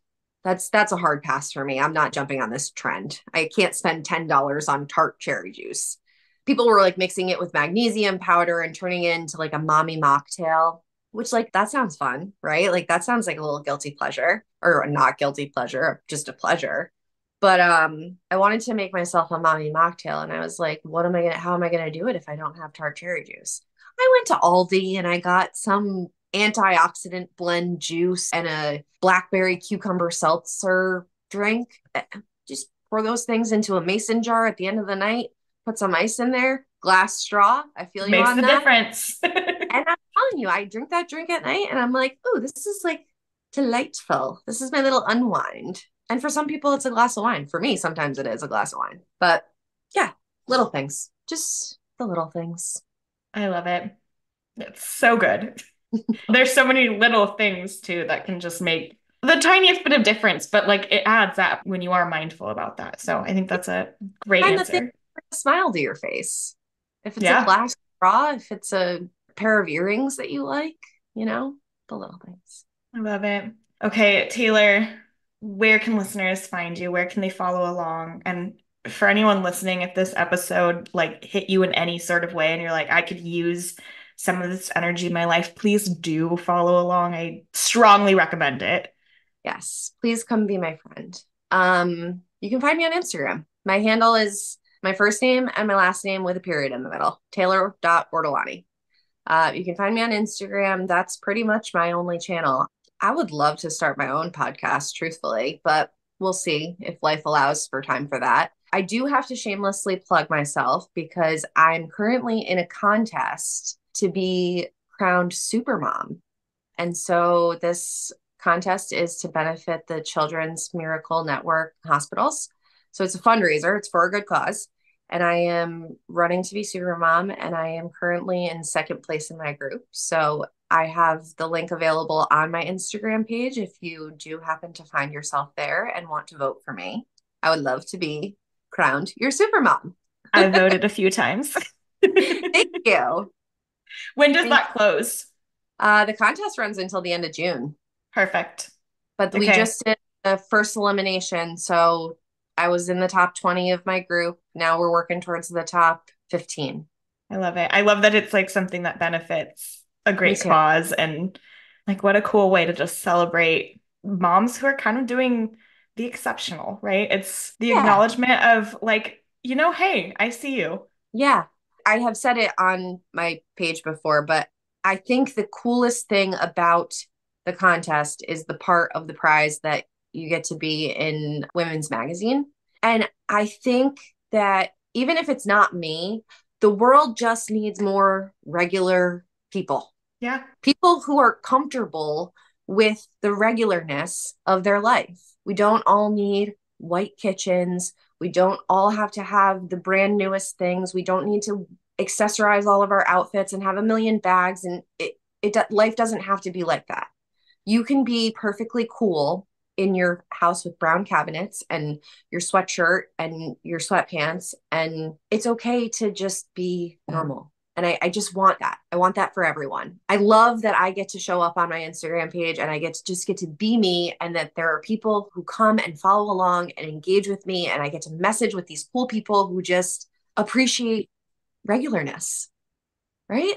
Speaker 1: that's a hard pass for me. I'm not jumping on this trend. I can't spend $10 on tart cherry juice. People were like mixing it with magnesium powder and turning it into like a mommy mocktail, which like that sounds fun, right? Like that sounds like a little guilty pleasure or not guilty pleasure, just a pleasure. But I wanted to make myself a mommy mocktail and I was like, how am I gonna do it if I don't have tart cherry juice? I went to Aldi and I got some antioxidant blend juice and a blackberry cucumber seltzer drink. Just pour those things into a mason jar at the end of the night, put some ice in there, glass straw. I feel you
Speaker 2: Makes
Speaker 1: on
Speaker 2: the
Speaker 1: that.
Speaker 2: difference.
Speaker 1: And I'm telling you, I drink that drink at night and I'm like, oh, this is like delightful. This is my little unwind. And for some people, it's a glass of wine. For me, sometimes it is a glass of wine. But yeah, little things, just the little things.
Speaker 2: I love it. It's so good. There's so many little things too that can just make the tiniest bit of difference, but like it adds up when you are mindful about that. So I think that's a great
Speaker 1: Find the thing
Speaker 2: answer.
Speaker 1: that brings a smile to your face. If it's a
Speaker 2: Yeah,
Speaker 1: glass straw, if it's a pair of earrings that you like, the little things.
Speaker 2: I love it. Okay, Taylor, where can listeners find you? Where can they follow along? And for anyone listening, if this episode like hit you in any sort of way and you're like, I could use some of this energy in my life, please do follow along. I strongly recommend it.
Speaker 1: Yes, please come be my friend. You can find me on Instagram. My handle is my first name and my last name with a period in the middle, Taylor.Ortolani. You can find me on Instagram. That's pretty much my only channel. I would love to start my own podcast, truthfully, but we'll see if life allows for time for that. I do have to shamelessly plug myself because I'm currently in a contest to be crowned supermom. And so this contest is to benefit the Children's Miracle Network hospitals. So it's a fundraiser, it's for a good cause. And I am running to be supermom, and I am currently in second place in my group. So I have the link available on my Instagram page if you do happen to find yourself there and want to vote for me. I would love to be crowned your supermom.
Speaker 2: I voted a few times.
Speaker 1: Thank you.
Speaker 2: When does
Speaker 1: Thank
Speaker 2: that close?
Speaker 1: The contest runs until the end of June,
Speaker 2: Perfect.
Speaker 1: but we
Speaker 2: Okay.
Speaker 1: just did the first elimination. So I was in the top 20 of my group. Now we're working towards the top 15.
Speaker 2: I love it. I love that it's like something that benefits a
Speaker 1: Me
Speaker 2: great
Speaker 1: too.
Speaker 2: cause and like what a cool way to just celebrate moms who are kind of doing the exceptional, right? It's the
Speaker 1: Yeah.
Speaker 2: acknowledgement of like, hey, I see you.
Speaker 1: Yeah. I have said it on my page before, but I think the coolest thing about the contest is the part of the prize that you get to be in Women's Magazine. And I think that even if it's not me, the world just needs more regular people,
Speaker 2: Yeah.
Speaker 1: people who are comfortable with the regularness of their life. We don't all need white kitchens. We don't all have to have the brand newest things. We don't need to accessorize all of our outfits and have a million bags. And life doesn't have to be like that. You can be perfectly cool in your house with brown cabinets and your sweatshirt and your sweatpants. And it's okay to just be normal. And I just want that. I want that for everyone. I love that I get to show up on my Instagram page and I get to be me, and that there are people who come and follow along and engage with me. And I get to message with these cool people who just appreciate regularness, right?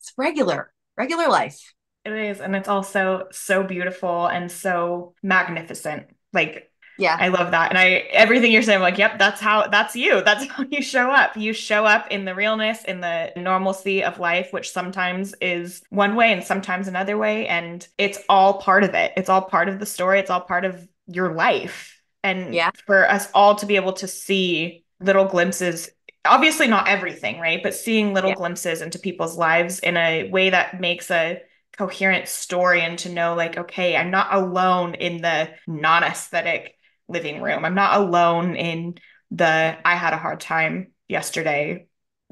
Speaker 1: It's regular life.
Speaker 2: It is. And it's also so beautiful and so magnificent. Like,
Speaker 1: Yeah.
Speaker 2: I love that. And everything you're saying, I'm like, yep, that's you. That's how you show up. You show up in the realness, in the normalcy of life, which sometimes is one way and sometimes another way. And it's all part of it. It's all part of the story. It's all part of your life. And
Speaker 1: Yeah.
Speaker 2: for us all to be able to see little glimpses, obviously not everything, right? But seeing little
Speaker 1: Yeah.
Speaker 2: glimpses into people's lives in a way that makes a coherent story, and to know like, okay, I'm not alone in the non-aesthetic living room. I'm not alone in I had a hard time yesterday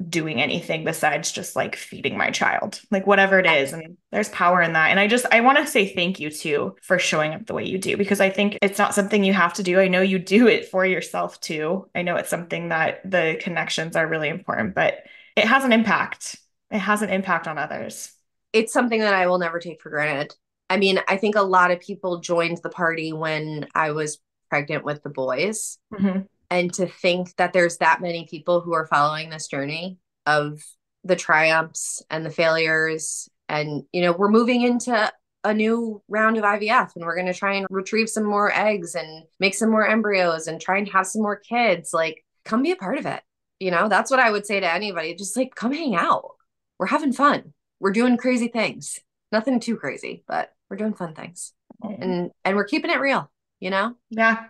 Speaker 2: doing anything besides just like feeding my child, like whatever it is. And there's power in that. And I want to say thank you too for showing up the way you do, because I think it's not something you have to do. I know you do it for yourself too. I know it's something that the connections are really important, but it has an impact. It has an impact on others.
Speaker 1: It's something that I will never take for granted. I mean, I think a lot of people joined the party when I was pregnant with the boys.
Speaker 2: Mhm.
Speaker 1: And to think that there's that many people who are following this journey of the triumphs and the failures. And, we're moving into a new round of IVF, and we're going to try and retrieve some more eggs and make some more embryos and try and have some more kids. Like, come be a part of it. That's what I would say to anybody. Just like, come hang out. We're having fun. We're doing crazy things. Nothing too crazy, but we're doing fun things. And we're keeping it real, you know?
Speaker 2: Yeah.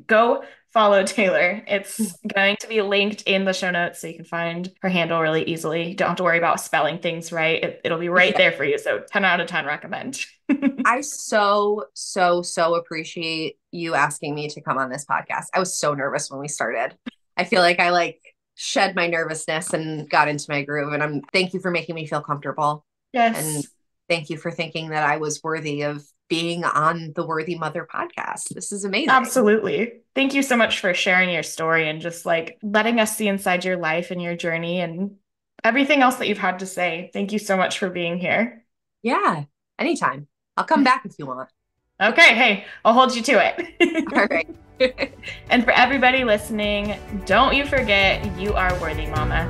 Speaker 2: Go follow Taylor. It's going to be linked in the show notes so you can find her handle really easily. You don't have to worry about spelling things right. It'll be right
Speaker 1: Yeah.
Speaker 2: there for you. So 10 out of 10 recommend.
Speaker 1: I so appreciate you asking me to come on this podcast. I was so nervous when we started. I feel like I shed my nervousness and got into my groove. And thank you for making me feel comfortable. And
Speaker 2: Yes,
Speaker 1: thank you for thinking that I was worthy of being on the Worthy Mother podcast. This is amazing.
Speaker 2: absolutely. Thank you so much for sharing your story and just like letting us see inside your life and your journey and everything else that you've had to say. Thank you so much for being here.
Speaker 1: Yeah, anytime. I'll come back if you want.
Speaker 2: Okay, hey, I'll hold you to
Speaker 1: All
Speaker 2: it.
Speaker 1: right.
Speaker 2: And for everybody listening, don't you forget you are worthy, Mama.